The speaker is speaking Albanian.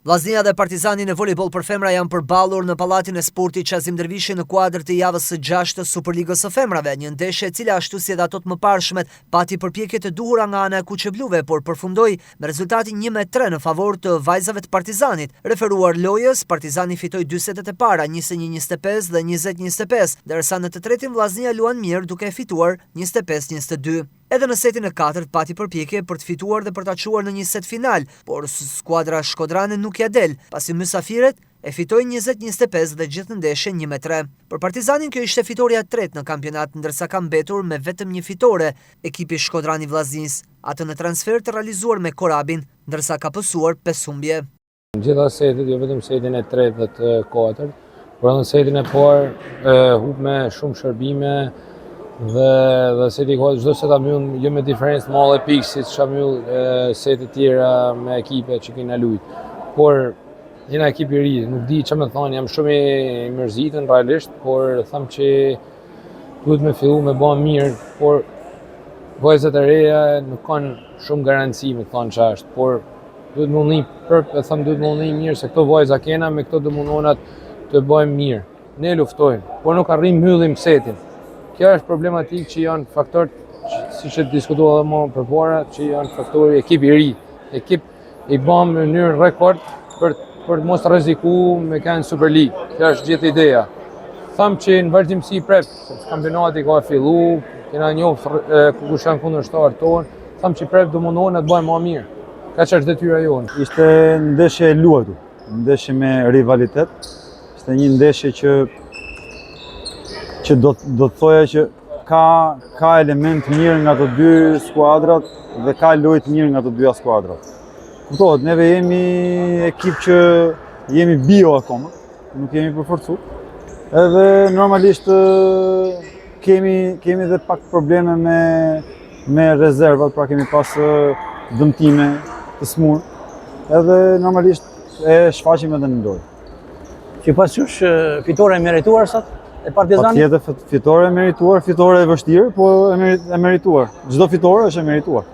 Vllaznia dhe Partizani në volejboll për femra janë përballur në Pallatin e Sportit Qazim Dervishi në kuadër të javës së 6 të Superligës së femrave, një ndeshje e cila ashtu si edhe ato të mëparshmet pati përpjekje të duhura nga ana e kuqebluve, por përfundoi me rezultatin 1-3 në favor të vajzave të Partizanit. Referuar lojës, Partizani fitoi 2 setet e para, 21-25 dhe 20-25, ndërsa në të tretin vllaznia luan mirë duke fituar 25-22. Edhe në setin e 4 pati përpjekje për të fituar dhe për ta çuar në një set final, por skuadra shkodrane nuk ja del, pasi mysafiret e fitoi 20-25 dhe gjithë ndeshjen 1-3. Për Partizanin kjo ishte fitoria e tretë në kampionat, ndërsa ka mbetur me vetëm një fitore ekipi shkodrani vllaznis, atë në transfer të realizuar me Korabin, ndërsa ka pësuar 5 humbje. Gjitha setet, jo vetëm setin e tretë dhe të katërt, por edhe setin e parë hub me shumë shërbime dhe seti i katërt çdo set ta mbyll jo me diferencë të madhe pikë siç ka mbyll setet tjera me ekipe që kena luajt. Por jena ekip i ri, nuk di çfarë më thoni, jam shumë i mërzitur realisht, por them që duhet me fillu me bën mirë, por vajzat e reja nuk kanë shumë garanci me thonë ç'është, por duhet mundi duhet mundi mirë se këto vajza kena me këto do mundonat të bëjmë mirë. Ne luftojmë, por nuk arrim mbyllim setin. Kjo është problematikë që janë faktorë, siç e diskutuam më përpara, që janë faktorë ekip i ri. Ekip i bëm në mënyrë rekord për të mos rrezikuar me kanë Super League. Kjo është gjithë ideja. Tham që në vazhdimsi prep, kampionati ka filluar, kena njohur kush janë kundërshtarët tonë, tham që prep do mundohen të bëjmë më mirë. Kaq është detyra jonë. Ishte ndeshje e luajtur, ndeshje me rivalitet. Ishte një ndeshje që do të thoja që ka element mirë nga të dy skuadrat dhe ka lojë të mirë nga të dyja skuadrat. Kuptohet, neve jemi ekip që jemi bio akoma, nuk jemi përforcuar. Edhe normalisht kemi dhe pak probleme me rezervat, pra kemi pas dëmtime të smur. Edhe normalisht e shfaqim edhe në lojë. Që pasqysh fitore e merituar sot e Partizanit? Patjetër fitore e merituar, fitore e vështirë, po e merituar. Çdo fitore është e merituar.